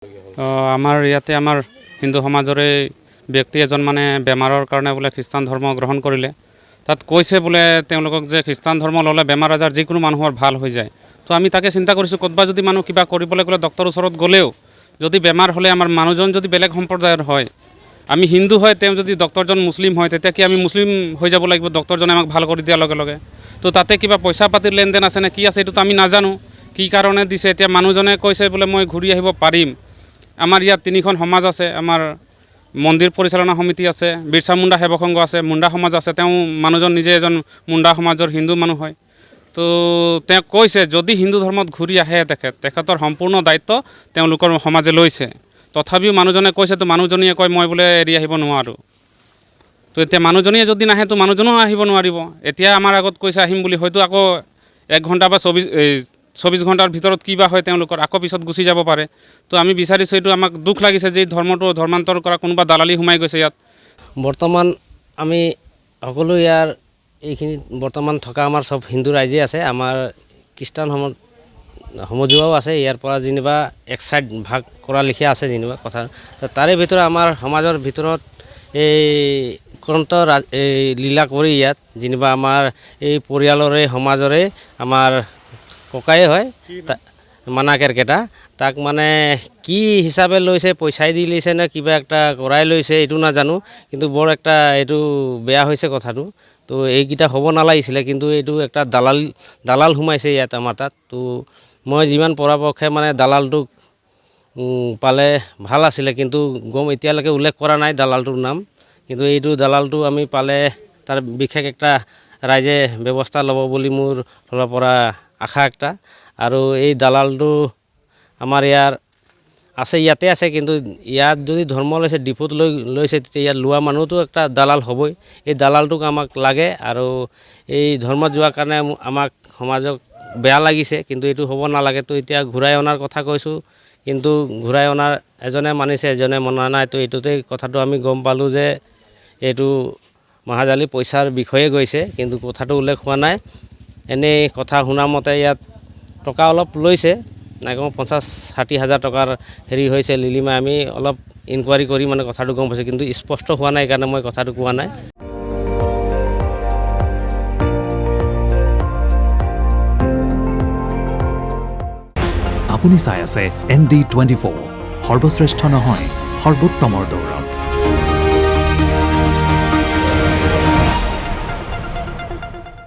আমাৰ ইয়াতে আমাৰ হিন্দু সমাজৰে ব্যক্তি এজন মানে বেমাৰৰ কাৰণে বোলে খ্ৰীষ্টান ধৰ্ম গ্ৰহণ কৰিলে। তাত কৈছে বোলে তেওঁলোকক যে খ্ৰীষ্টান ধৰ্ম ল'লে বেমাৰ আজাৰ যিকোনো মানুহৰ ভাল হৈ যায়। তো আমি তাকে চিন্তা কৰিছোঁ ক'তবা যদি মানুহ কিবা কৰিবলৈ গ'লে ডক্টৰৰ ওচৰত গ'লেও যদি বেমাৰ হ'লে আমাৰ মানুহজন যদি বেলেগ সম্প্ৰদায়ৰ হয়, আমি হিন্দু হয়, তেওঁ যদি ডক্টৰজন মুছলিম হয়, তেতিয়া কি আমি মুছলিম হৈ যাব লাগিব ডক্টৰজনে আমাক ভাল কৰি দিয়াৰ লগে লগে? তো তাতে কিবা পইচা পাতিৰ লেনদেন আছে নে কি আছে এইটোতো আমি নাজানো। কি কাৰণে দিছে এতিয়া মানুহজনে কৈছে বোলে মই ঘূৰি আহিব পাৰিম। আমাৰ ইয়াত 3খন সমাজ আছে, আমাৰ মন্দিৰ পৰিচালনা সমিতি আছে, বিৰছা মুণ্ডা সেৱক সংঘ আছে, মুণ্ডা সমাজ আছে। তেওঁ মানুহজন নিজে এজন মুণ্ডা সমাজৰ হিন্দু মানুহ হয়। তো তেওঁ কৈছে যদি হিন্দু ধৰ্মত ঘূৰি আহে তেখেতৰ সম্পূৰ্ণ দায়িত্ব তেওঁলোকৰ সমাজে লৈছে। তথাপিও মানুহজনে কৈছে, তো মানুহজনীয়ে কয় মই বোলে এৰি আহিব নোৱাৰোঁ। তো এতিয়া মানুহজনীয়ে যদি নাহে তো মানুহজনেও আহিব নোৱাৰিব। এতিয়া আমাৰ আগত কৈছে আহিম বুলি, হয়তো আকৌ 1 ঘণ্টা বা 24 ঘণ্টাৰ ভিতৰত কি বা হয় তেওঁলোকৰ, আকৌ পিছত গুচি যাব পাৰে। তো আমি বিচাৰিছোঁ, এইটো আমাক দুখ লাগিছে যে ধৰ্মটো ধৰ্মান্তৰ কৰা কোনোবা দালালি সোমাই গৈছে ইয়াত। বৰ্তমান আমি সকলো ইয়াৰ এইখিনিত বৰ্তমান থকা আমাৰ চব হিন্দু ৰাইজে আছে। আমাৰ খ্ৰীষ্টান সমজুৱাও আছে। ইয়াৰ পৰা যেনিবা এক চাইড ভাগ কৰা লিখীয়া আছে যেনিবা কথা। তাৰে ভিতৰত আমাৰ সমাজৰ ভিতৰত এই অক্ৰান্ত লীলা কৰি ইয়াত যেনিবা আমাৰ এই পৰিয়ালৰে সমাজৰে আমাৰ ককায়ে হয় মানা কেৰকেটা, তাক মানে কি হিচাপে লৈছে, পইচাই দি লৈছে নে কিবা একটা কৰাই লৈছে এইটো নাজানো, কিন্তু বৰ একটা এইটো বেয়া হৈছে কথাটো। তো এইকেইটা হ'ব নালাগিছিলে, কিন্তু এইটো একটা দালাল সোমাইছে ইয়াত আমাৰ তাত। তো মই যিমান পৰাপক্ষে মানে দালালটোক পালে ভাল আছিলে, কিন্তু এতিয়ালৈকে উল্লেখ কৰা নাই দালালটোৰ নাম। কিন্তু এইটো দালালটো আমি পালে তাৰ বিশেষ একটা ৰাইজে ব্যৱস্থা ল'ব বুলি মোৰ ফালৰ পৰা আশা একটা। আৰু এই দালালটো আমাৰ ইয়াৰ আছে, ইয়াতে আছে, কিন্তু ইয়াত যদি ধৰ্ম লৈছে, ডিপুত লৈছে, তেতিয়া ইয়াত লোৱা মানুহটো একটা দালাল হ'বই। এই দালালটোক আমাক লাগে। আৰু এই ধৰ্মত যোৱাৰ কাৰণে আমাক সমাজক বেয়া লাগিছে, কিন্তু এইটো হ'ব নালাগে। তো এতিয়া ঘূৰাই অনাৰ কথা কৈছোঁ, কিন্তু ঘূৰাই অনাৰ এজনে মানিছে, এজনে মনা নাই। তো এইটোতে কথাটো আমি গম পালোঁ যে এইটো মহাজালী পইচাৰ বিষয়ে গৈছে, কিন্তু কথাটো উল্লেখ হোৱা নাই। এনেই কথা শুনা মতে ইয়াত টকা অলপ লৈছে, নাই কমেও 50-60 হাজাৰ টকাৰ হেৰি হৈছে লিলিমাই। আমি অলপ ইনকুৱাৰী কৰি মানে কথাটো গম পাইছোঁ, কিন্তু স্পষ্ট হোৱা নাই কাৰণে মই কথাটো কোৱা নাই। আপুনি চাই আছে ND24, সৰ্বশ্ৰেষ্ঠ নহয় সৰ্বোত্তমৰ দৌৰত।